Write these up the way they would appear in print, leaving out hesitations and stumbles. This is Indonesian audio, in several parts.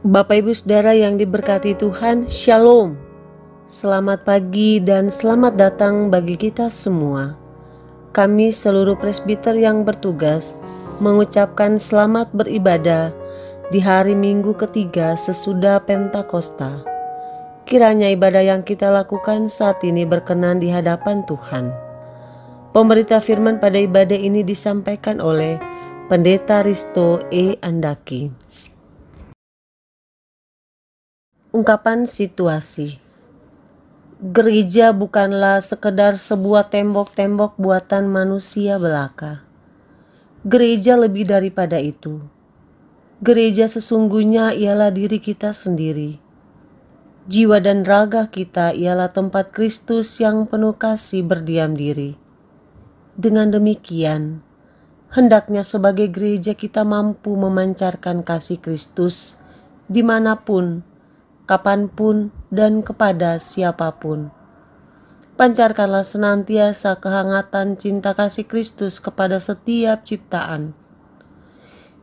Bapak Ibu Saudara yang diberkati Tuhan, Shalom. Selamat pagi dan selamat datang bagi kita semua. Kami seluruh presbiter yang bertugas mengucapkan selamat beribadah di hari Minggu ketiga sesudah Pentakosta. Kiranya ibadah yang kita lakukan saat ini berkenan di hadapan Tuhan. Pemberita firman pada ibadah ini disampaikan oleh Pendeta Risto E. Andaki. Ungkapan situasi. Gereja bukanlah sekedar sebuah tembok-tembok buatan manusia belaka. Gereja lebih daripada itu. Gereja sesungguhnya ialah diri kita sendiri. Jiwa dan raga kita ialah tempat Kristus yang penuh kasih berdiam diri. Dengan demikian, hendaknya sebagai gereja kita mampu memancarkan kasih Kristus dimanapun, kapanpun, dan kepada siapapun. Pancarkanlah senantiasa kehangatan cinta kasih Kristus kepada setiap ciptaan.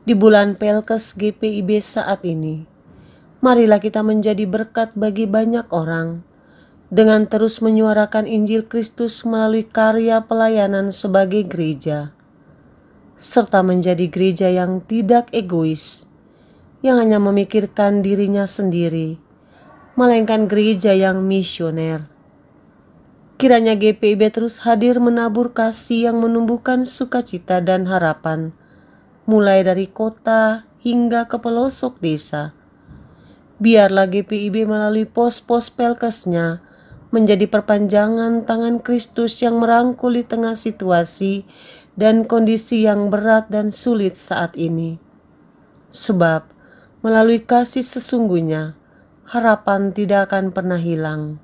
Di bulan Pelkes GPIB saat ini, marilah kita menjadi berkat bagi banyak orang dengan terus menyuarakan Injil Kristus melalui karya pelayanan sebagai gereja, serta menjadi gereja yang tidak egois, yang hanya memikirkan dirinya sendiri, melainkan gereja yang misioner. Kiranya GPIB terus hadir menabur kasih yang menumbuhkan sukacita dan harapan, mulai dari kota hingga ke pelosok desa. Biarlah GPIB melalui pos-pos Pelkesnya menjadi perpanjangan tangan Kristus yang merangkul di tengah situasi dan kondisi yang berat dan sulit saat ini. Sebab melalui kasih sesungguhnya, harapan tidak akan pernah hilang.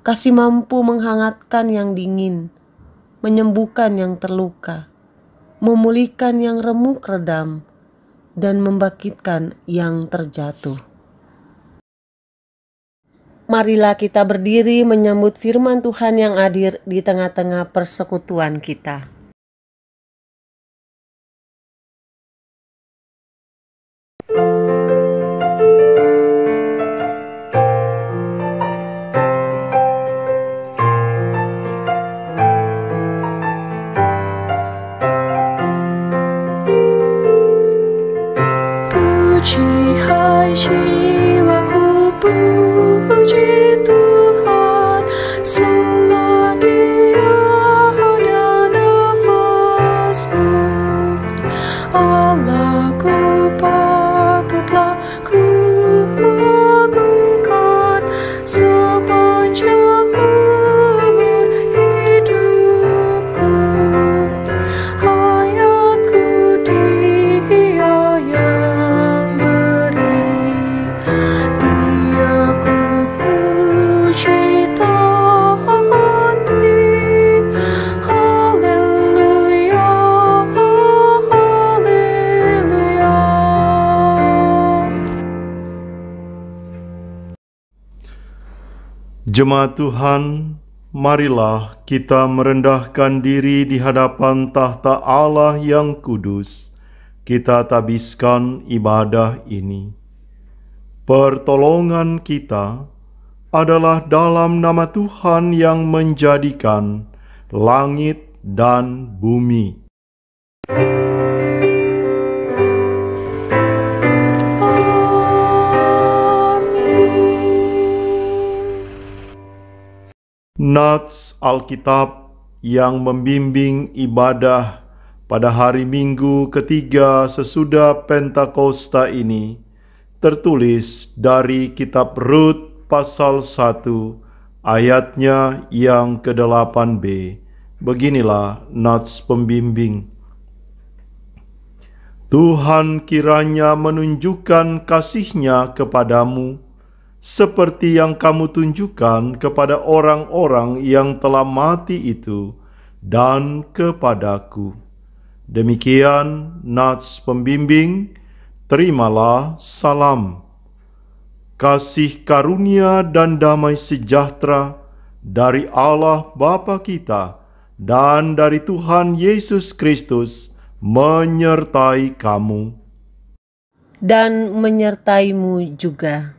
Kasih mampu menghangatkan yang dingin, menyembuhkan yang terluka, memulihkan yang remuk redam, dan membangkitkan yang terjatuh. Marilah kita berdiri menyambut firman Tuhan yang hadir di tengah-tengah persekutuan kita. Jiwaku puji Tuhan selagi ada nafasku. Allahku patutlah ku agungkan sepanjang umur hidupku. Hayatku Dia yang beri, Dia ku puji tanti. Haleluya, haleluya. Jemaat Tuhan, marilah kita merendahkan diri di hadapan tahta Allah yang kudus. Kita tabiskan ibadah ini. Pertolongan kita adalah dalam nama Tuhan yang menjadikan langit dan bumi. Nats Alkitab yang membimbing ibadah pada hari Minggu ketiga sesudah Pentakosta ini tertulis dari kitab Rut pasal 1 ayatnya yang ke-8b. Beginilah nats pembimbing. Tuhan kiranya menunjukkan kasih-Nya kepadamu seperti yang kamu tunjukkan kepada orang-orang yang telah mati itu dan kepadaku. Demikian nats pembimbing, terimalah salam. Kasih karunia dan damai sejahtera dari Allah Bapa kita dan dari Tuhan Yesus Kristus menyertai kamu. Dan menyertaimu juga.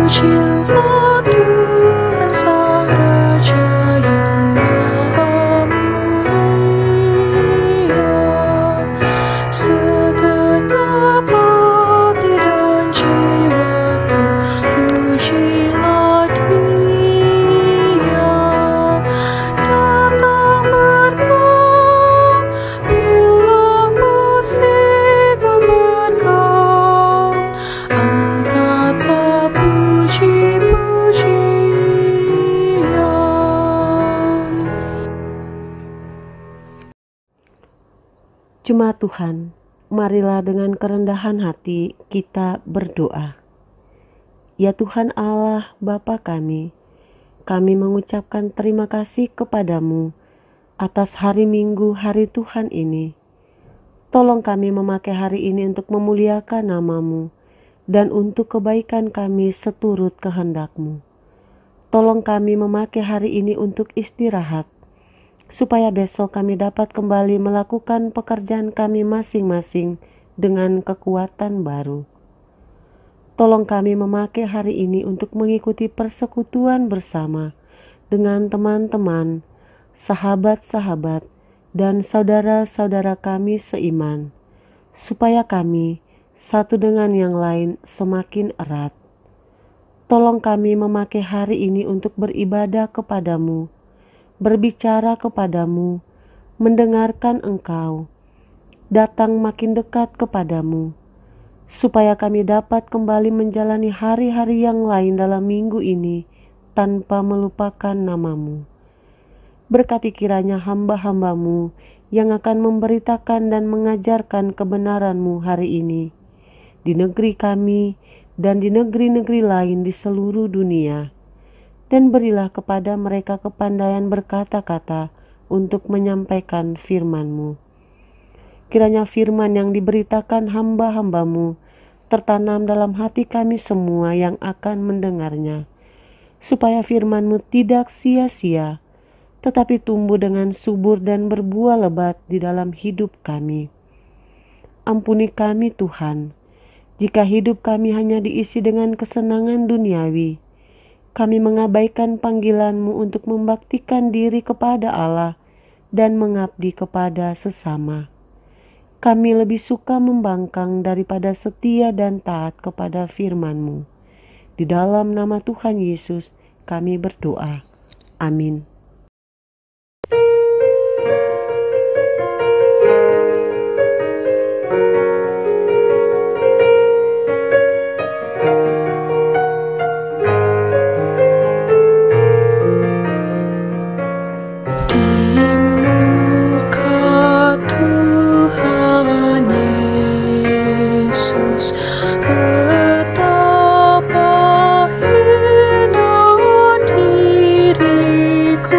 Pujilah Tuhan Sang Raja yang Maha Mulia, segenap hati dan jiwaku, pujilah Dia. Datang bergaul, bila musik membergaul, angkatlah puji-pujian. Jemaat Tuhan, marilah dengan kerendahan hati kita berdoa. Ya Tuhan Allah Bapa kami mengucapkan terima kasih kepadamu atas hari Minggu, hari Tuhan ini. Tolong kami memakai hari ini untuk memuliakan nama-Mu dan untuk kebaikan kami seturut kehendak-Mu. Tolong kami memakai hari ini untuk istirahat, supaya besok kami dapat kembali melakukan pekerjaan kami masing-masing dengan kekuatan baru. Tolong kami memakai hari ini untuk mengikuti persekutuan bersama dengan teman-teman, sahabat-sahabat, dan saudara-saudara kami seiman, supaya kami satu dengan yang lain semakin erat. Tolong kami memakai hari ini untuk beribadah kepadamu, berbicara kepadamu, mendengarkan Engkau, datang makin dekat kepadamu, supaya kami dapat kembali menjalani hari-hari yang lain dalam minggu ini tanpa melupakan nama-Mu. Berkati kiranya hamba-hamba-Mu yang akan memberitakan dan mengajarkan kebenaran-Mu hari ini, di negeri kami dan di negeri-negeri lain di seluruh dunia. Dan berilah kepada mereka kepandaian berkata-kata untuk menyampaikan firman-Mu. Kiranya firman yang diberitakan hamba-hamba-Mu tertanam dalam hati kami semua yang akan mendengarnya, supaya firman-Mu tidak sia-sia, tetapi tumbuh dengan subur dan berbuah lebat di dalam hidup kami. Ampuni kami Tuhan, jika hidup kami hanya diisi dengan kesenangan duniawi. Kami mengabaikan panggilan-Mu untuk membaktikan diri kepada Allah dan mengabdi kepada sesama. Kami lebih suka membangkang daripada setia dan taat kepada firman-Mu. Di dalam nama Tuhan Yesus kami berdoa. Amin. Betapa hina diriku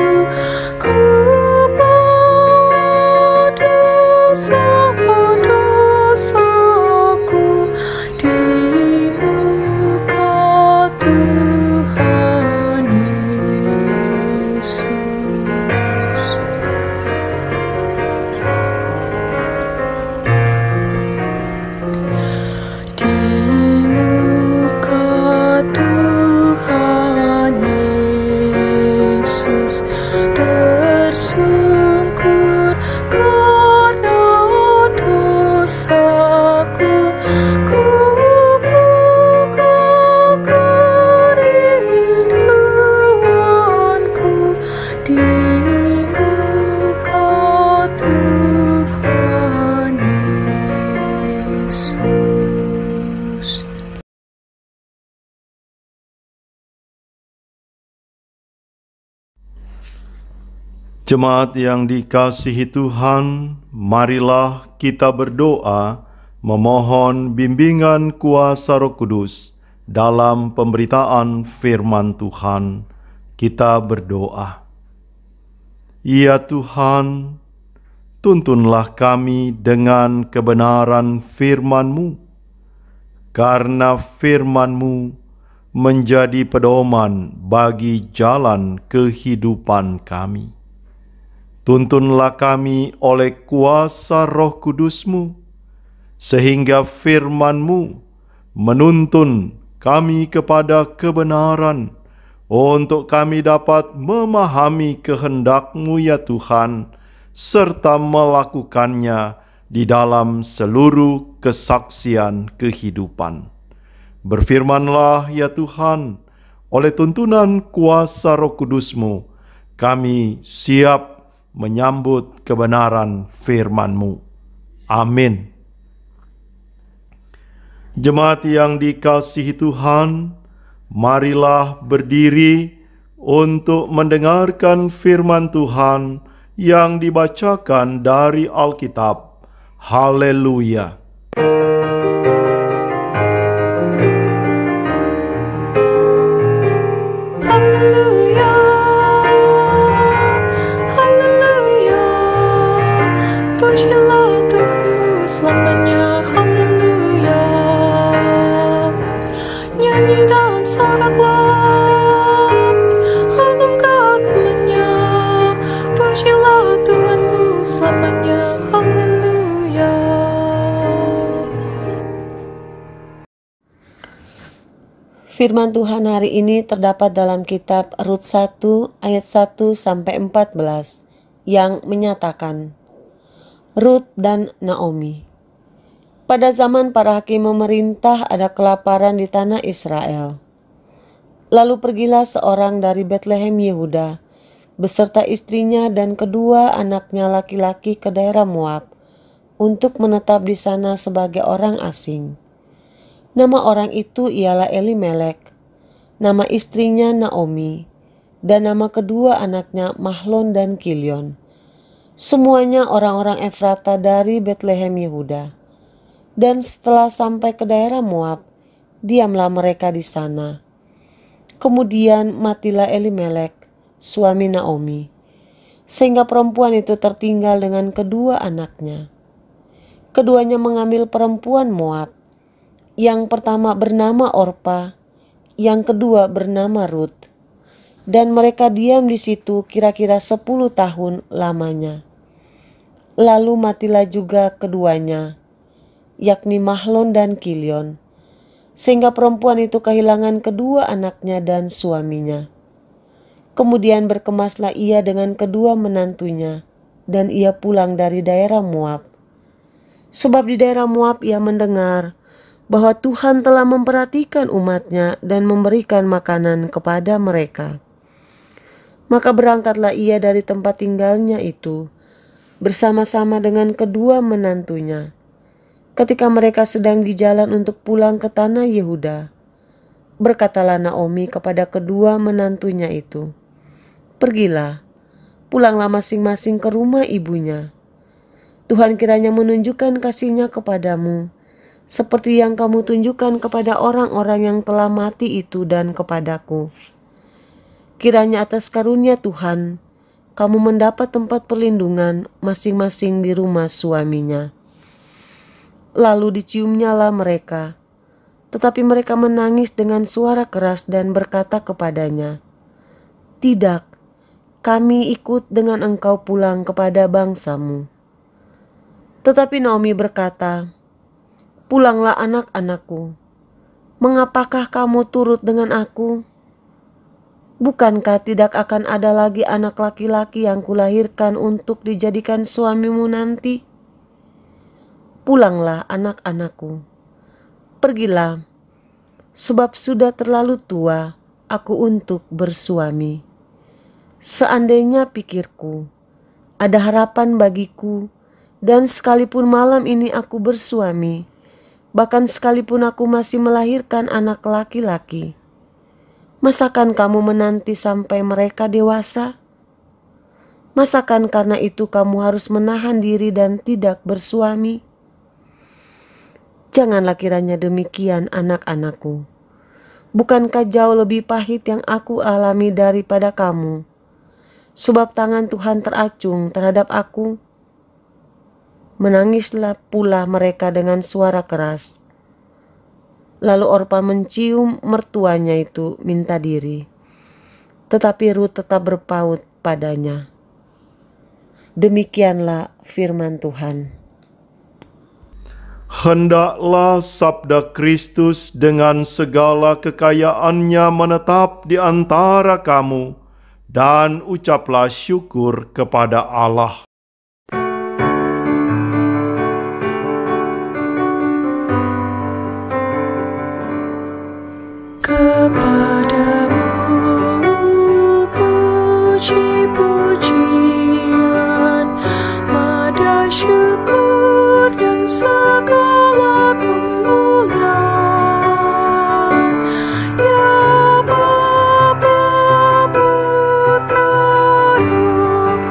di muka Tuhan Yesus. Jemaat yang dikasihi Tuhan, marilah kita berdoa memohon bimbingan kuasa Roh Kudus dalam pemberitaan firman Tuhan. Kita berdoa. Ya Tuhan, tuntunlah kami dengan kebenaran firman-Mu, karena firman-Mu menjadi pedoman bagi jalan kehidupan kami. Tuntunlah kami oleh kuasa Roh Kudus-Mu, sehingga firman-Mu menuntun kami kepada kebenaran, untuk kami dapat memahami kehendak-Mu ya Tuhan, serta melakukannya di dalam seluruh kesaksian kehidupan. Berfirmanlah ya Tuhan, oleh tuntunan kuasa Roh Kudus-Mu, kami siap menyambut kebenaran firman-Mu. Amin. Jemaat yang dikasihi Tuhan, marilah berdiri untuk mendengarkan firman Tuhan yang dibacakan dari Alkitab. Haleluya. Haleluya, haleluya, pujilah Tuhanmu selamanya. Haleluya, nyanyi dan soraklah, agungkan namanya. Pujilah Tuhanmu selamanya. Haleluya. Firman Tuhan hari ini terdapat dalam kitab Rut 1 ayat 1 sampai 14 yang menyatakan, Rut dan Naomi. Pada zaman para hakim memerintah, ada kelaparan di tanah Israel. Lalu pergilah seorang dari Betlehem Yehuda beserta istrinya dan kedua anaknya laki-laki ke daerah Moab untuk menetap di sana sebagai orang asing. Nama orang itu ialah Elimelek, nama istrinya Naomi, dan nama kedua anaknya Mahlon dan Kilion. Semuanya orang-orang Efrata dari Betlehem Yehuda. Dan setelah sampai ke daerah Moab, diamlah mereka di sana. Kemudian matilah Elimelek, suami Naomi, sehingga perempuan itu tertinggal dengan kedua anaknya. Keduanya mengambil perempuan Moab. Yang pertama bernama Orpa, yang kedua bernama Rut. Dan mereka diam di situ kira-kira 10 tahun lamanya. Lalu matilah juga keduanya, yakni Mahlon dan Kilion, sehingga perempuan itu kehilangan kedua anaknya dan suaminya. Kemudian berkemaslah ia dengan kedua menantunya, dan ia pulang dari daerah Moab. Sebab di daerah Moab ia mendengar bahwa Tuhan telah memperhatikan umatnya dan memberikan makanan kepada mereka. Maka berangkatlah ia dari tempat tinggalnya itu bersama-sama dengan kedua menantunya. Ketika mereka sedang di jalan untuk pulang ke tanah Yehuda, berkatalah Naomi kepada kedua menantunya itu, "Pergilah, pulanglah masing-masing ke rumah ibunya. Tuhan kiranya menunjukkan kasih-Nya kepadamu, seperti yang kamu tunjukkan kepada orang-orang yang telah mati itu dan kepadaku. Kiranya atas karunia Tuhan, kamu mendapat tempat perlindungan masing-masing di rumah suaminya." Lalu diciumnyalah mereka, tetapi mereka menangis dengan suara keras dan berkata kepadanya, "Tidak, kami ikut dengan engkau pulang kepada bangsamu." Tetapi Naomi berkata, "Pulanglah anak-anakku, mengapakah kamu turut dengan aku? Bukankah tidak akan ada lagi anak laki-laki yang kulahirkan untuk dijadikan suamimu nanti? Pulanglah anak-anakku, pergilah, sebab sudah terlalu tua aku untuk bersuami." Seandainya pikirku, ada harapan bagiku, dan sekalipun malam ini aku bersuami, bahkan sekalipun aku masih melahirkan anak laki-laki, masakan kamu menanti sampai mereka dewasa? Masakan karena itu kamu harus menahan diri dan tidak bersuami? Janganlah kiranya demikian, anak-anakku. Bukankah jauh lebih pahit yang aku alami daripada kamu? Sebab tangan Tuhan teracung terhadap aku. Menangislah pula mereka dengan suara keras. Lalu Orpa mencium mertuanya itu minta diri. Tetapi Rut tetap berpaut padanya. Demikianlah firman Tuhan. Hendaklah sabda Kristus dengan segala kekayaannya menetap di antara kamu, dan ucaplah syukur kepada Allah. Kepadamu puji-pujian, mada syukur dan segala kemuliaan, ya Bapa, Putra,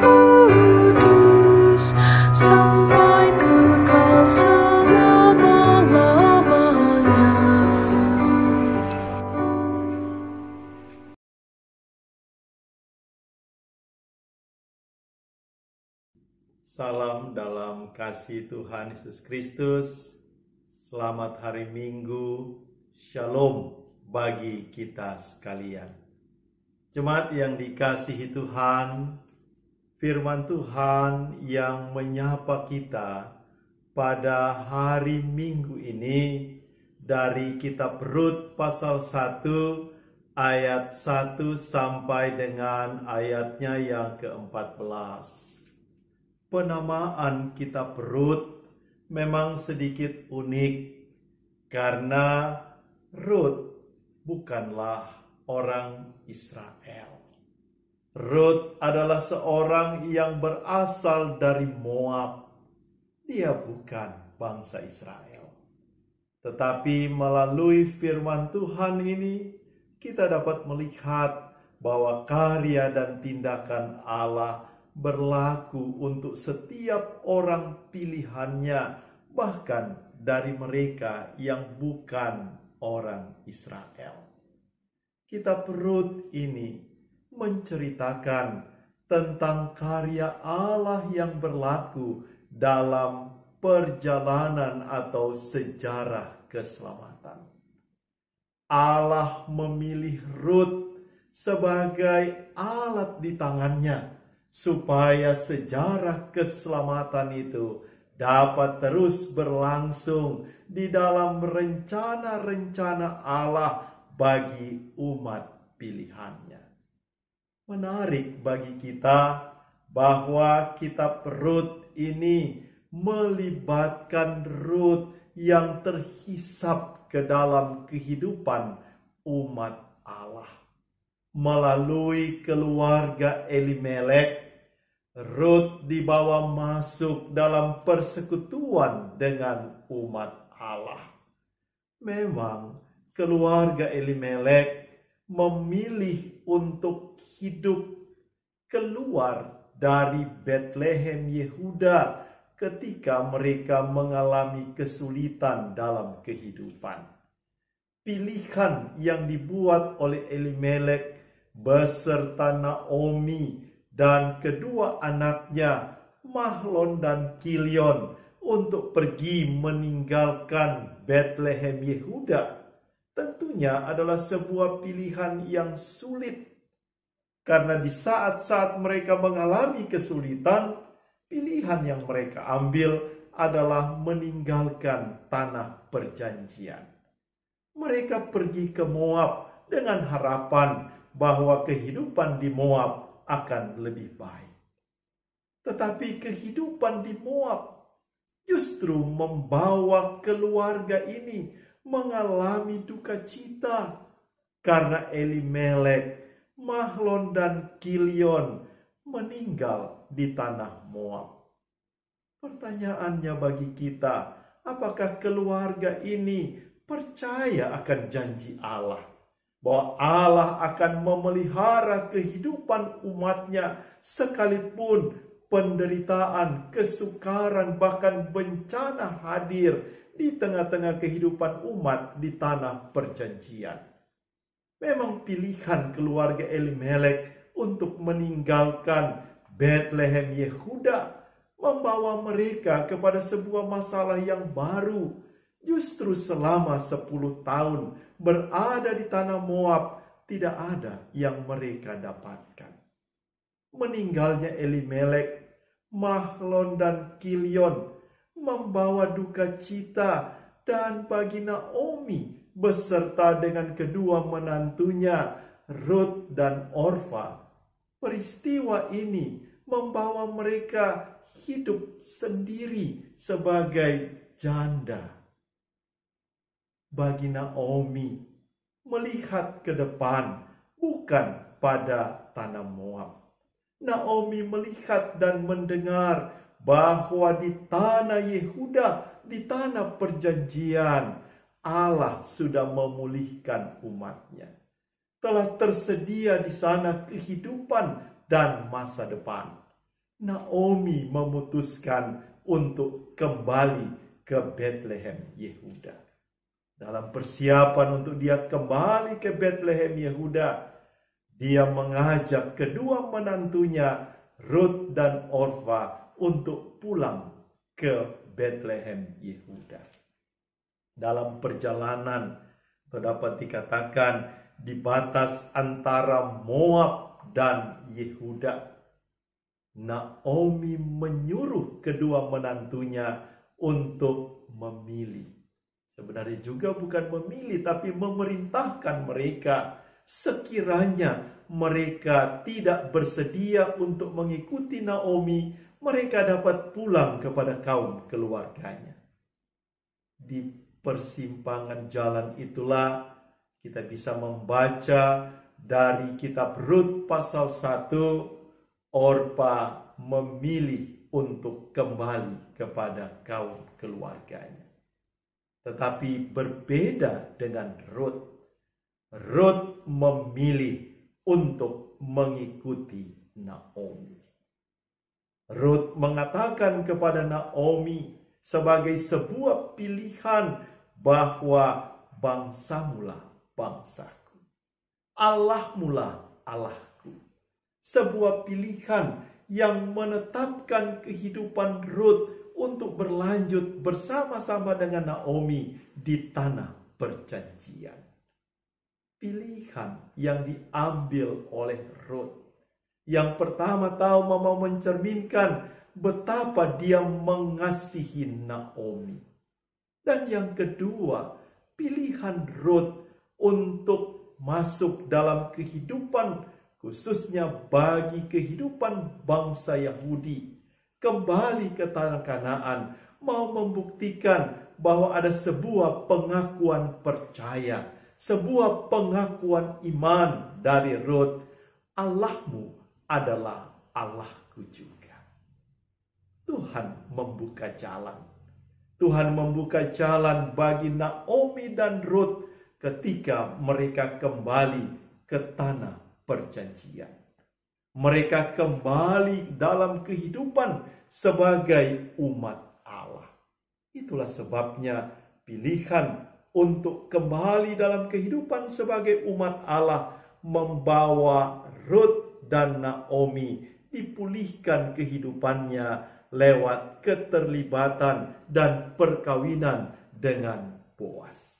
Roh Kudus, sampai kekal selama-lamanya. Salam dalam kasih Tuhan Yesus Kristus. Selamat hari Minggu. Shalom bagi kita sekalian. Jemaat yang dikasihi Tuhan, firman Tuhan yang menyapa kita pada hari Minggu ini dari kitab Rut pasal 1 ayat 1 sampai dengan ayatnya yang ke-14. Penamaan kitab Rut memang sedikit unik karena Rut bukanlah orang Israel. Rut adalah seorang yang berasal dari Moab. Dia bukan bangsa Israel. Tetapi melalui firman Tuhan ini kita dapat melihat bahwa karya dan tindakan Allah berlaku untuk setiap orang pilihannya, bahkan dari mereka yang bukan orang Israel. Kitab Rut ini menceritakan tentang karya Allah yang berlaku dalam perjalanan atau sejarah keselamatan. Allah memilih Rut sebagai alat di tangannya supaya sejarah keselamatan itu dapat terus berlangsung di dalam rencana-rencana Allah bagi umat pilihannya. Menarik bagi kita bahwa kitab Rut ini melibatkan Rut yang terhisap ke dalam kehidupan umat Allah. Melalui keluarga Elimelek, Rut dibawa masuk dalam persekutuan dengan umat Allah. Memang keluarga Elimelek memilih untuk hidup keluar dari Betlehem Yehuda ketika mereka mengalami kesulitan dalam kehidupan. Pilihan yang dibuat oleh Elimelek beserta Naomi dan kedua anaknya Mahlon dan Kilion untuk pergi meninggalkan Betlehem Yehuda tentunya adalah sebuah pilihan yang sulit, karena di saat-saat mereka mengalami kesulitan, pilihan yang mereka ambil adalah meninggalkan tanah perjanjian. Mereka pergi ke Moab dengan harapan bahwa kehidupan di Moab akan lebih baik. Tetapi kehidupan di Moab justru membawa keluarga ini mengalami duka cita karena Elimelek Mahlon dan Kilion meninggal di tanah Moab. Pertanyaannya bagi kita, apakah keluarga ini percaya akan janji Allah? Bahwa Allah akan memelihara kehidupan umatnya sekalipun penderitaan, kesukaran, bahkan bencana hadir di tengah-tengah kehidupan umat di tanah perjanjian. Memang pilihan keluarga Elimelek untuk meninggalkan Bethlehem Yehuda membawa mereka kepada sebuah masalah yang baru. Justru selama 10 tahun berada di tanah Moab, tidak ada yang mereka dapatkan. Meninggalnya Elimelek, Mahlon dan Kilion membawa duka cita, dan bagi Naomi beserta dengan kedua menantunya Rut dan Orfa, peristiwa ini membawa mereka hidup sendiri sebagai janda. Bagi Naomi, melihat ke depan bukan pada tanah Moab. Naomi melihat dan mendengar bahwa di tanah Yehuda, di tanah perjanjian, Allah sudah memulihkan umatnya. Telah tersedia di sana kehidupan dan masa depan. Naomi memutuskan untuk kembali ke Bethlehem Yehuda. Dalam persiapan untuk dia kembali ke Bethlehem Yehuda, dia mengajak kedua menantunya Rut dan Orfa untuk pulang ke Bethlehem Yehuda. Dalam perjalanan, dapat dikatakan di batas antara Moab dan Yehuda, Naomi menyuruh kedua menantunya untuk memilih. Sebenarnya juga bukan memilih, tapi memerintahkan mereka. Sekiranya mereka tidak bersedia untuk mengikuti Naomi, mereka dapat pulang kepada kaum keluarganya. Di persimpangan jalan itulah kita bisa membaca dari kitab Rut pasal 1, Orpa memilih untuk kembali kepada kaum keluarganya. Tetapi berbeda dengan Rut. Rut memilih untuk mengikuti Naomi. Rut mengatakan kepada Naomi sebagai sebuah pilihan bahwa bangsamulah bangsaku, Allahmulah Allahku. Sebuah pilihan yang menetapkan kehidupan Rut untuk berlanjut bersama-sama dengan Naomi di tanah perjanjian. Pilihan yang diambil oleh Rut. Yang pertama mau mencerminkan betapa dia mengasihi Naomi. Dan yang kedua, pilihan Rut untuk masuk dalam kehidupan, khususnya bagi kehidupan bangsa Yahudi, kembali ke tanah Kanaan, mau membuktikan bahwa ada sebuah pengakuan percaya, sebuah pengakuan iman dari Rut. Allahmu adalah Allahku juga. Tuhan membuka jalan. Tuhan membuka jalan bagi Naomi dan Rut ketika mereka kembali ke tanah perjanjian. Mereka kembali dalam kehidupan sebagai umat Allah. Itulah sebabnya pilihan untuk kembali dalam kehidupan sebagai umat Allah membawa Rut dan Naomi dipulihkan kehidupannya lewat keterlibatan dan perkawinan dengan Boas.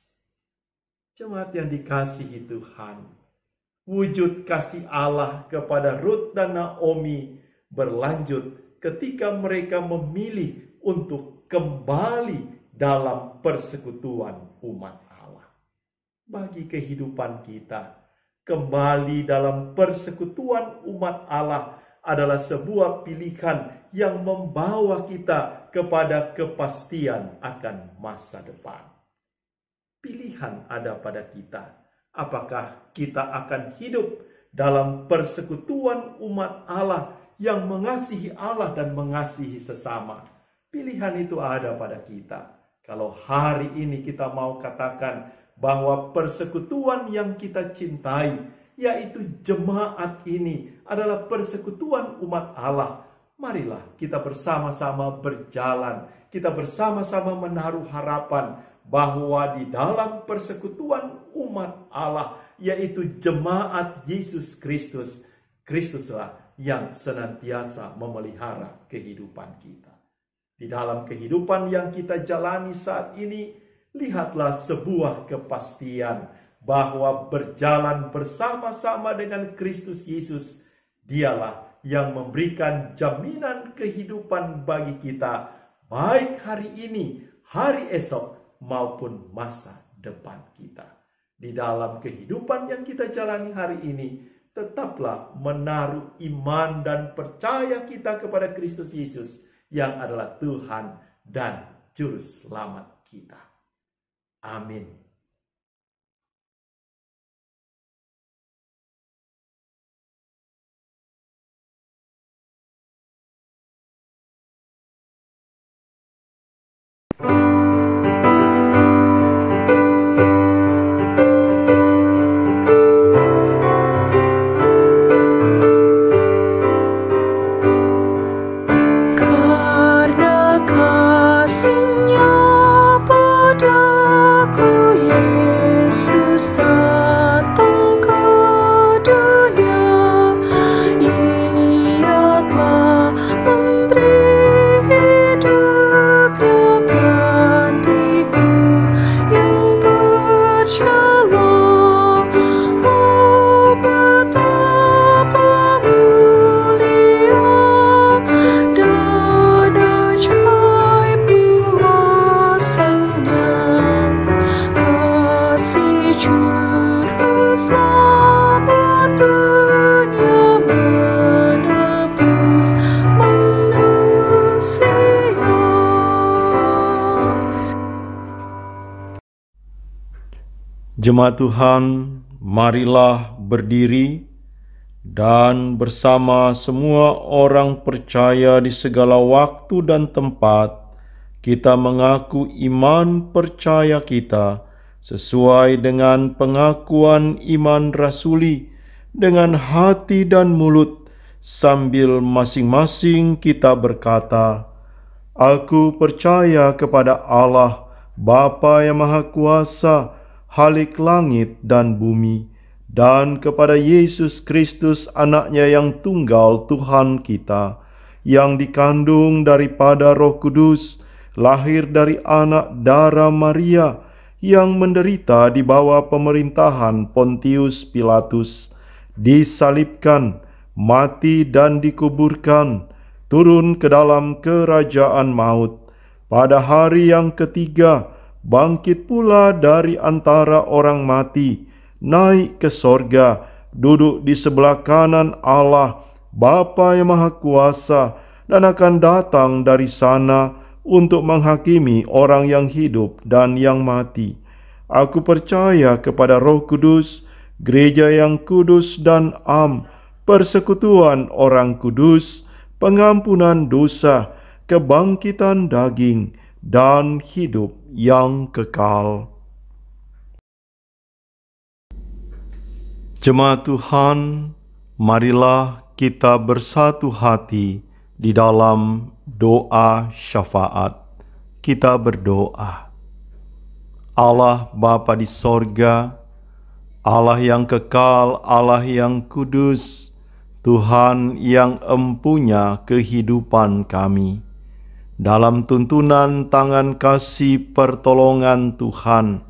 Jemaat yang dikasihi Tuhan, wujud kasih Allah kepada Rut dan Naomi berlanjut ketika mereka memilih untuk kembali dalam persekutuan umat Allah. Bagi kehidupan kita, kembali dalam persekutuan umat Allah adalah sebuah pilihan yang membawa kita kepada kepastian akan masa depan. Pilihan ada pada kita. Apakah kita akan hidup dalam persekutuan umat Allah yang mengasihi Allah dan mengasihi sesama. Pilihan itu ada pada kita. Kalau hari ini kita mau katakan bahwa persekutuan yang kita cintai, yaitu jemaat ini adalah persekutuan umat Allah, marilah kita bersama-sama berjalan, kita bersama-sama menaruh harapan bahwa di dalam persekutuan umat Allah, yaitu jemaat Yesus Kristus, Kristuslah yang senantiasa memelihara kehidupan kita. Di dalam kehidupan yang kita jalani saat ini, lihatlah sebuah kepastian bahwa berjalan bersama-sama dengan Kristus Yesus, dialah yang memberikan jaminan kehidupan bagi kita, baik hari ini, hari esok, maupun masa depan kita. Di dalam kehidupan yang kita jalani hari ini, tetaplah menaruh iman dan percaya kita kepada Kristus Yesus yang adalah Tuhan dan Juru Selamat kita. Amin. Karena kasih-Nya padaku, Yesus datang ke dunia. Ia telah memberi hidupnya gantiku yang bercela. Oh, betapa mulia dan ajaib kuasa-Nya. Kasih Juru Selamat dunia menebus manusia. Jemaat Tuhan, marilah berdiri dan bersama semua orang percaya di segala waktu dan tempat, kita mengaku iman percaya kita sesuai dengan pengakuan iman rasuli dengan hati dan mulut, sambil masing-masing kita berkata, Aku percaya kepada Allah, Bapa yang Maha Kuasa, Khalik langit dan bumi, dan kepada Yesus Kristus anaknya yang tunggal Tuhan kita, yang dikandung daripada Roh Kudus, lahir dari anak darah Maria, yang menderita di bawah pemerintahan Pontius Pilatus, disalibkan, mati dan dikuburkan, turun ke dalam kerajaan maut. Pada hari yang ketiga, bangkit pula dari antara orang mati, naik ke sorga, duduk di sebelah kanan Allah, Bapa yang Maha Kuasa, dan akan datang dari sana untuk menghakimi orang yang hidup dan yang mati. Aku percaya kepada Roh Kudus, gereja yang kudus dan am, persekutuan orang kudus, pengampunan dosa, kebangkitan daging, dan hidup yang kekal. Jemaat Tuhan, marilah kita bersatu hati di dalam doa syafaat. Kita berdoa. Allah Bapa di sorga, Allah yang kekal, Allah yang kudus, Tuhan yang empunya kehidupan kami. Dalam tuntunan tangan kasih pertolongan Tuhan,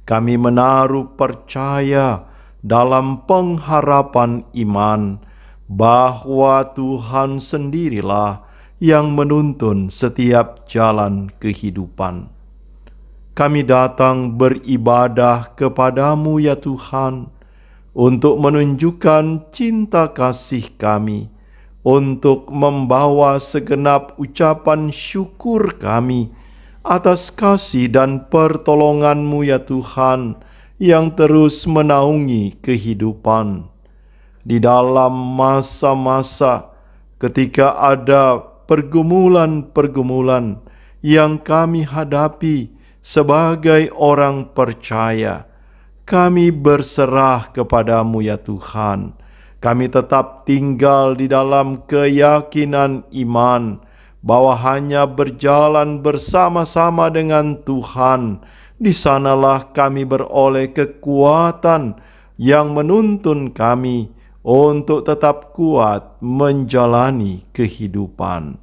kami menaruh percaya dalam pengharapan iman bahwa Tuhan sendirilah yang menuntun setiap jalan kehidupan. Kami datang beribadah kepadamu ya Tuhan, untuk menunjukkan cinta kasih kami, untuk membawa segenap ucapan syukur kami atas kasih dan pertolongan-Mu ya Tuhan, yang terus menaungi kehidupan. di dalam masa-masa ketika ada pergumulan-pergumulan yang kami hadapi sebagai orang percaya. Kami berserah kepadamu ya Tuhan. Kami tetap tinggal di dalam keyakinan iman bahwa hanya berjalan bersama-sama dengan Tuhan, di sanalah kami beroleh kekuatan yang menuntun kami untuk tetap kuat menjalani kehidupan.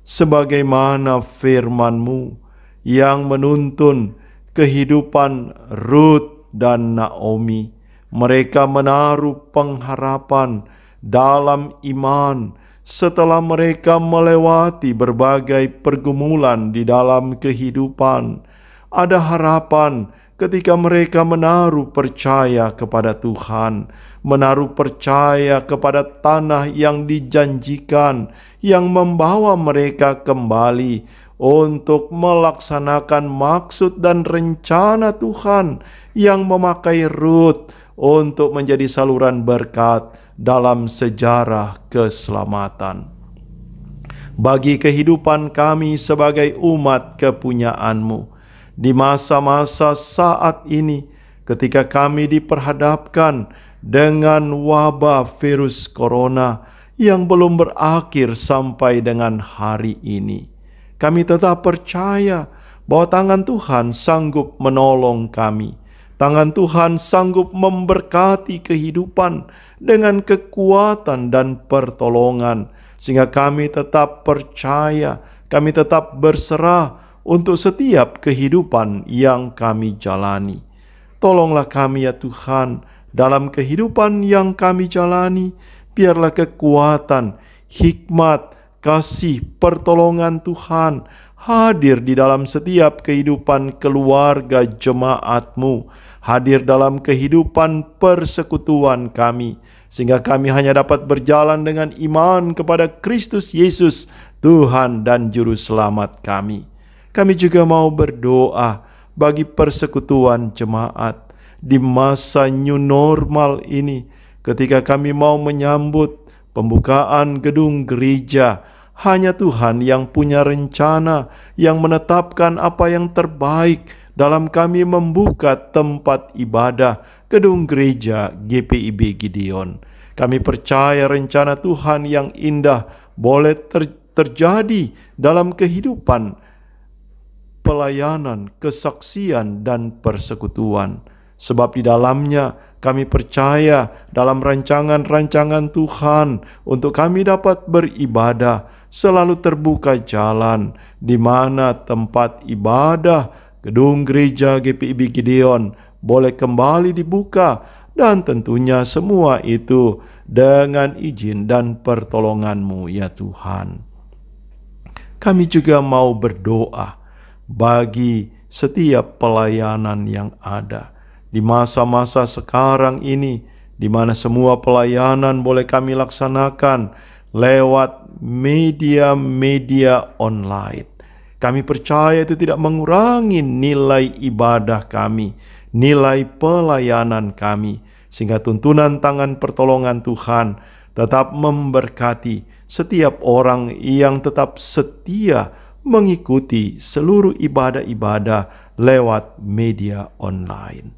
Sebagaimana firman-Mu yang menuntun kehidupan Ruth dan Naomi, mereka menaruh pengharapan dalam iman setelah mereka melewati berbagai pergumulan di dalam kehidupan. Ada harapan ketika mereka menaruh percaya kepada Tuhan, menaruh percaya kepada tanah yang dijanjikan, yang membawa mereka kembali untuk melaksanakan maksud dan rencana Tuhan yang memakai Ruth untuk menjadi saluran berkat dalam sejarah keselamatan. Bagi kehidupan kami sebagai umat kepunyaan-Mu, di masa-masa saat ini, ketika kami diperhadapkan dengan wabah virus corona yang belum berakhir sampai dengan hari ini, kami tetap percaya bahwa tangan Tuhan sanggup menolong kami. Tangan Tuhan sanggup memberkati kehidupan dengan kekuatan dan pertolongan, sehingga kami tetap percaya, kami tetap berserah untuk setiap kehidupan yang kami jalani. Tolonglah kami ya Tuhan, dalam kehidupan yang kami jalani, biarlah kekuatan, hikmat, kasih, pertolongan Tuhan hadir di dalam setiap kehidupan keluarga jemaat-Mu, hadir dalam kehidupan persekutuan kami, sehingga kami hanya dapat berjalan dengan iman kepada Kristus Yesus, Tuhan dan Juru Selamat kami. Kami juga mau berdoa bagi persekutuan jemaat di masa new normal ini, ketika kami mau menyambut pembukaan gedung gereja. Hanya Tuhan yang punya rencana, yang menetapkan apa yang terbaik dalam kami membuka tempat ibadah gedung gereja GPIB Gideon. Kami percaya rencana Tuhan yang indah boleh terjadi dalam kehidupan pelayanan, kesaksian, dan persekutuan. Sebab di dalamnya kami percaya dalam rancangan-rancangan Tuhan untuk kami dapat beribadah, selalu terbuka jalan di mana tempat ibadah gedung gereja GPIB Gideon boleh kembali dibuka, dan tentunya semua itu dengan izin dan pertolongan-Mu ya Tuhan. Kami juga mau berdoa bagi setiap pelayanan yang ada di masa-masa sekarang ini, di mana semua pelayanan boleh kami laksanakan lewat media-media online. Kami percaya itu tidak mengurangi nilai ibadah kami, nilai pelayanan kami, sehingga tuntunan tangan pertolongan Tuhan tetap memberkati setiap orang yang tetap setia mengikuti seluruh ibadah-ibadah lewat media online.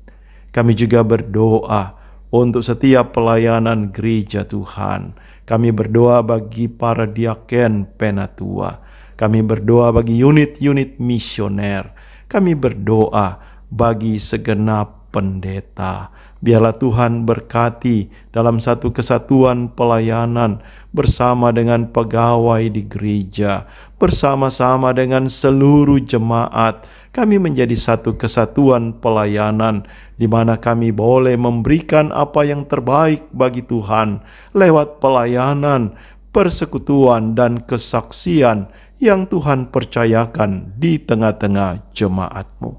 Kami juga berdoa untuk setiap pelayanan gereja Tuhan. Kami berdoa bagi para diaken penatua. Kami berdoa bagi unit-unit misioner. Kami berdoa bagi segenap pendeta. Biarlah Tuhan berkati dalam satu kesatuan pelayanan bersama dengan pegawai di gereja, bersama-sama dengan seluruh jemaat. Kami menjadi satu kesatuan pelayanan di mana kami boleh memberikan apa yang terbaik bagi Tuhan lewat pelayanan, persekutuan, dan kesaksian yang Tuhan percayakan di tengah-tengah jemaat-Mu.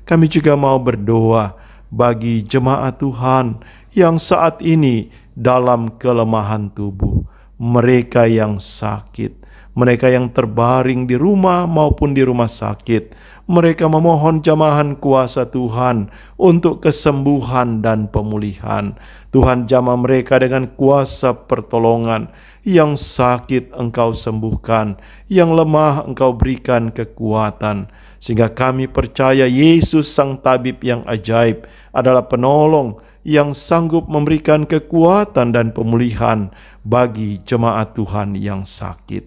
Kami juga mau berdoa bagi jemaat Tuhan yang saat ini dalam kelemahan tubuh, mereka yang sakit, mereka yang terbaring di rumah maupun di rumah sakit. Mereka memohon jamahan kuasa Tuhan untuk kesembuhan dan pemulihan. Tuhan jamah mereka dengan kuasa pertolongan. Yang sakit Engkau sembuhkan, yang lemah Engkau berikan kekuatan. Sehingga kami percaya Yesus Sang Tabib yang ajaib adalah penolong yang sanggup memberikan kekuatan dan pemulihan bagi jemaat Tuhan yang sakit.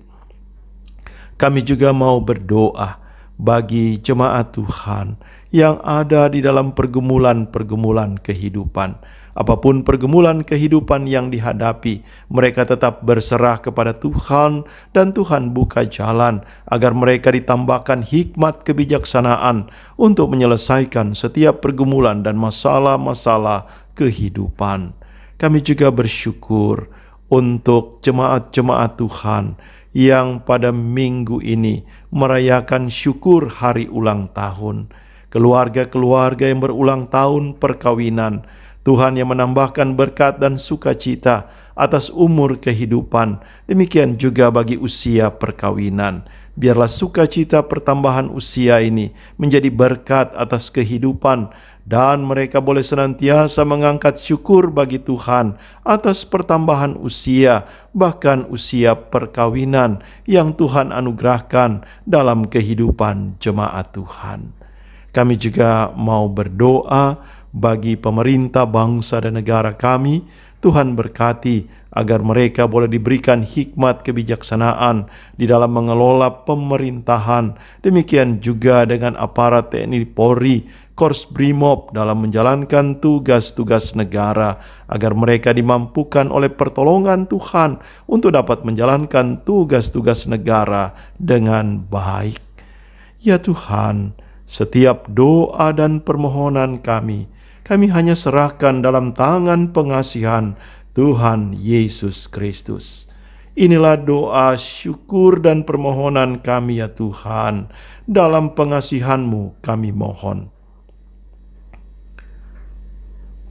Kami juga mau berdoa bagi jemaat Tuhan yang ada di dalam pergumulan-pergumulan kehidupan. Apapun pergumulan kehidupan yang dihadapi, mereka tetap berserah kepada Tuhan dan Tuhan buka jalan agar mereka ditambahkan hikmat kebijaksanaan untuk menyelesaikan setiap pergumulan dan masalah-masalah kehidupan. Kami juga bersyukur untuk jemaat-jemaat Tuhan yang pada minggu ini merayakan syukur hari ulang tahun. Keluarga-keluarga yang berulang tahun perkawinan, Tuhan yang menambahkan berkat dan sukacita atas umur kehidupan, demikian juga bagi usia perkawinan. Biarlah sukacita pertambahan usia ini menjadi berkat atas kehidupan, dan mereka boleh senantiasa mengangkat syukur bagi Tuhan atas pertambahan usia, bahkan usia perkawinan yang Tuhan anugerahkan dalam kehidupan jemaat Tuhan. Kami juga mau berdoa bagi pemerintah bangsa dan negara kami. Tuhan berkati agar mereka boleh diberikan hikmat kebijaksanaan di dalam mengelola pemerintahan. Demikian juga dengan aparat TNI Polri, Korps Brimob dalam menjalankan tugas-tugas negara, agar mereka dimampukan oleh pertolongan Tuhan untuk dapat menjalankan tugas-tugas negara dengan baik. Ya Tuhan, setiap doa dan permohonan kami hanya serahkan dalam tangan pengasihan Tuhan Yesus Kristus. Inilah doa, syukur, dan permohonan kami ya Tuhan. Dalam pengasihan-Mu kami mohon.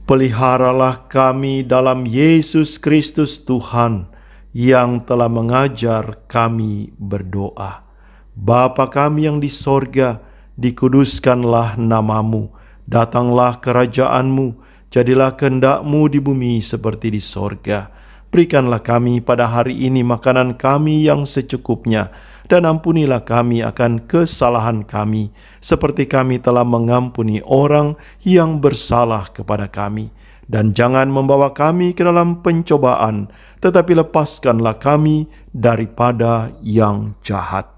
Peliharalah kami dalam Yesus Kristus Tuhan yang telah mengajar kami berdoa. Bapa kami yang di sorga, dikuduskanlah nama-Mu. Datanglah kerajaan-Mu, jadilah kehendak-Mu di bumi seperti di sorga. Berikanlah kami pada hari ini makanan kami yang secukupnya, dan ampunilah kami akan kesalahan kami, seperti kami telah mengampuni orang yang bersalah kepada kami. Dan jangan membawa kami ke dalam pencobaan, tetapi lepaskanlah kami daripada yang jahat.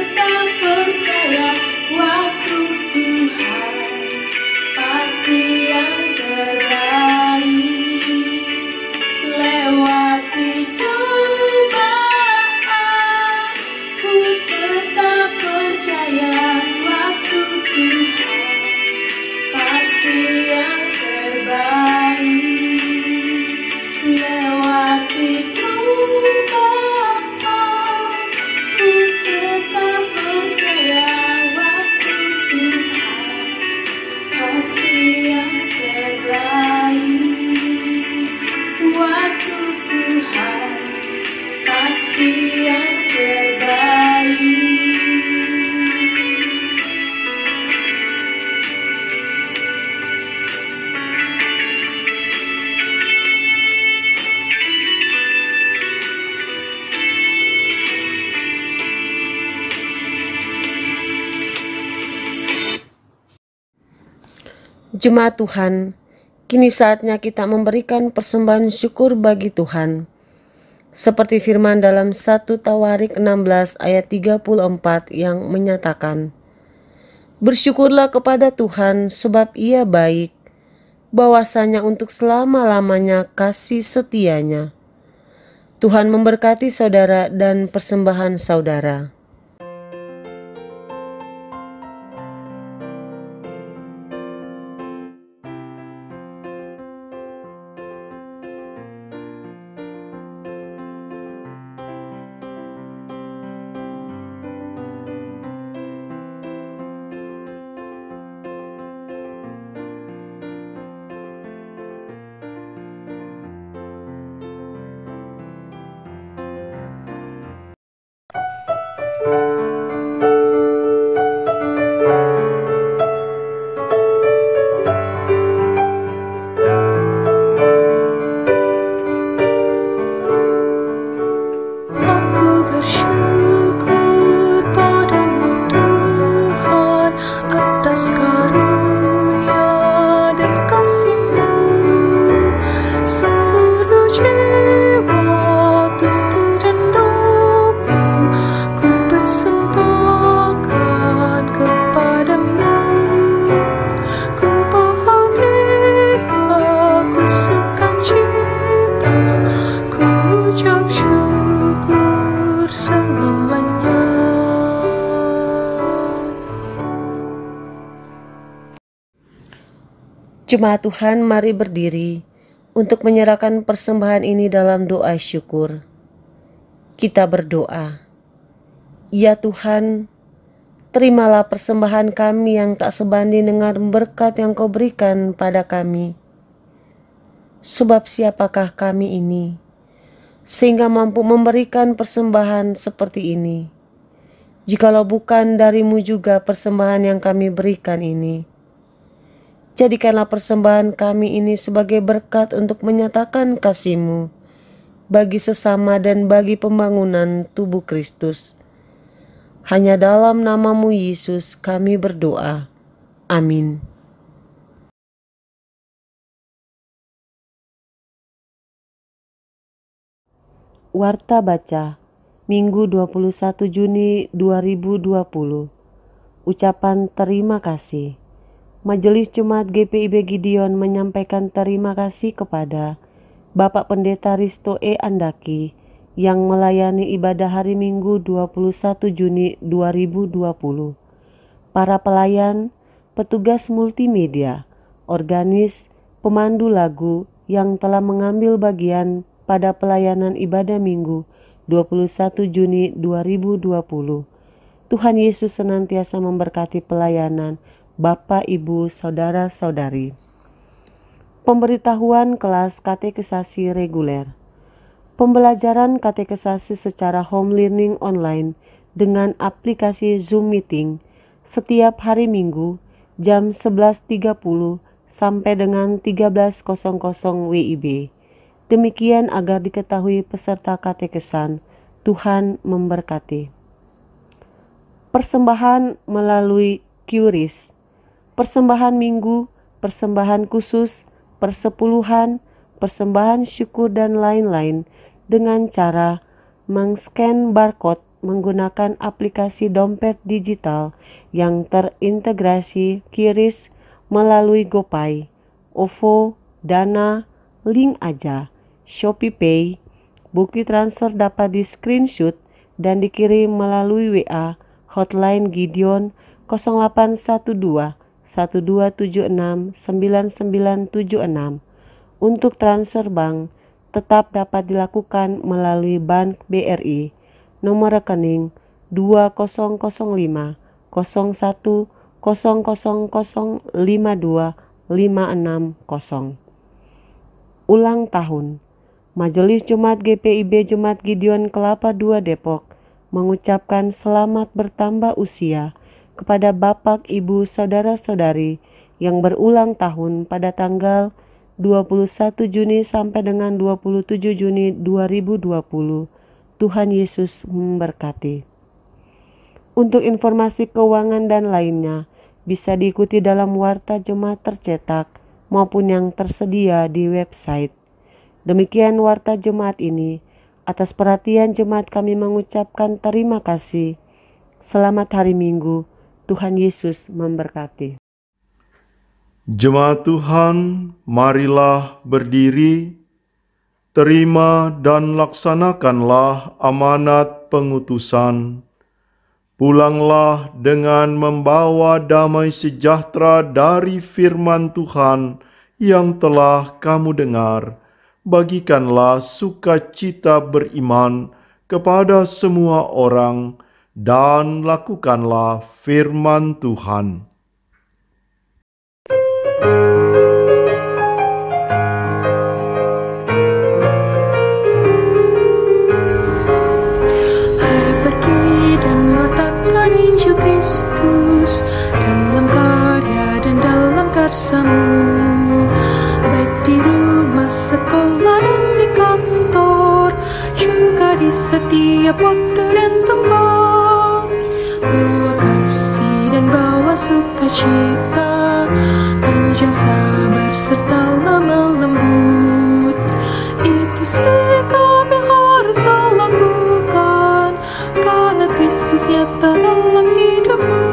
tetap percaya waktu Tuhan pasti yang terbaik. Lewati cobaan, ku tetap percaya waktu Tuhan pasti yang terbaik. Lewati cobaan, ku tetap percaya waktu Tuhan pasti yang terbaik. Waktu Tuhan pasti yang terbaik. Jemaat Tuhan, kini saatnya kita memberikan persembahan syukur bagi Tuhan. Seperti firman dalam 1 Tawarik 16 ayat 34 yang menyatakan, "Bersyukurlah kepada Tuhan sebab Ia baik, bahwasanya untuk selama-lamanya kasih setianya." Tuhan memberkati saudara dan persembahan saudara. Aku bersyukur padamu Tuhan atas karunia dan kasih-Mu. Seluruh jiwa, tubuh dan rohku, ku persembahkan kepadamu. Ku bahagia, ku sukacita, ku ucap syukur selamanya. Jemaat Tuhan, mari berdiri untuk menyerahkan persembahan ini dalam doa syukur. Kita berdoa. Ya Tuhan, terimalah persembahan kami yang tak sebanding dengan berkat yang Kau berikan pada kami. Sebab siapakah kami ini, sehingga mampu memberikan persembahan seperti ini, jikalau bukan dari-Mu juga persembahan yang kami berikan ini. Jadikanlah persembahan kami ini sebagai berkat untuk menyatakan kasih-Mu bagi sesama dan bagi pembangunan tubuh Kristus. Hanya dalam nama-Mu Yesus kami berdoa. Amin. Warta baca Minggu 21 Juni 2020. Ucapan terima kasih. Majelis Jemaat GPIB Gideon menyampaikan terima kasih kepada Bapak Pendeta Risto E. Andaki yang melayani ibadah hari Minggu 21 Juni 2020. Para pelayan, petugas multimedia, organis, pemandu lagu yang telah mengambil bagian pada pelayanan ibadah Minggu 21 Juni 2020. Tuhan Yesus senantiasa memberkati pelayanan Bapak, Ibu, Saudara-saudari. Pemberitahuan kelas katekisasi reguler. Pembelajaran katekisasi secara home learning online dengan aplikasi Zoom Meeting setiap hari Minggu jam 11.30 sampai dengan 13.00 WIB. Demikian agar diketahui peserta katekesan. Tuhan memberkati. Persembahan melalui QRIS. Persembahan minggu, persembahan khusus, persepuluhan, persembahan syukur dan lain-lain dengan cara meng-scan barcode menggunakan aplikasi dompet digital yang terintegrasi QRIS melalui GoPay, OVO, Dana, Link Aja, ShopeePay. Bukti transfer dapat di-screenshot dan dikirim melalui WA hotline Gideon 0812 1276 9976. Untuk transfer bank tetap dapat dilakukan melalui Bank BRI. Nomor rekening 2005 01 00 52 560. Ulang tahun. Majelis Jemaat GPIB Jemaat Gideon Kelapa II Depok mengucapkan selamat bertambah usia kepada Bapak, Ibu, Saudara-saudari yang berulang tahun pada tanggal 21 Juni sampai dengan 27 Juni 2020. Tuhan Yesus memberkati. Untuk informasi keuangan dan lainnya bisa diikuti dalam Warta Jemaat tercetak maupun yang tersedia di website. Demikian Warta Jemaat ini. Atas perhatian jemaat kami mengucapkan terima kasih. Selamat hari Minggu. Tuhan Yesus memberkati. Jemaat Tuhan, marilah berdiri, terima dan laksanakanlah amanat pengutusan. Pulanglah dengan membawa damai sejahtera dari firman Tuhan yang telah kamu dengar. Bagikanlah sukacita beriman kepada semua orang dan lakukanlah firman Tuhan. Hai, pergi dan wartakan Injil Kristus dalam karya dan dalam karsamu, baik di rumah, sekolah dan di kantor, juga di setiap waktu dan tempat. Bawa kasih dan bawa sukacita, panjang sabar serta lemah lembut. Itu sikap yang harus kau lakukan, karena Kristus nyata dalam hidupmu.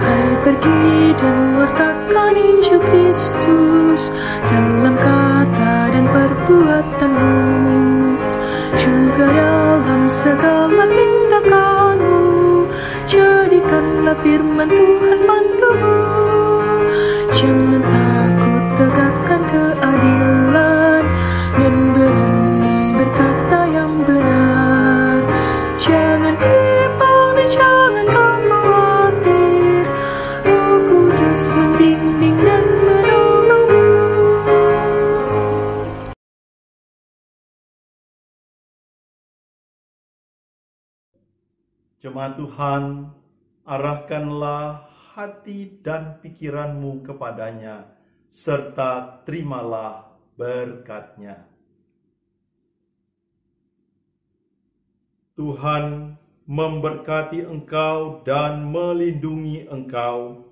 Hai, pergi dan wartakan Injil Kristus dalam kata dan perbuatanmu, juga dalam segala tindakanmu. Jadikanlah firman Tuhan pandumu. Jangan takut, tegakkan keadilan dan berani berkata yang benar. Jangan bimbang dan jangan kau khawatir, Roh Kudus membimbing dan menolongmu. Jemaat Tuhan, arahkanlah hati dan pikiranmu kepadanya, serta terimalah berkat-Nya. Tuhan memberkati engkau dan melindungi engkau.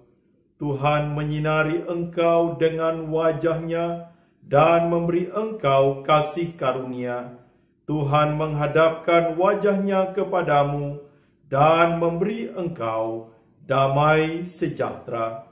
Tuhan menyinari engkau dengan wajah-Nya dan memberi engkau kasih karunia. Tuhan menghadapkan wajah-Nya kepadamu dan memberi engkau damai sejahtera.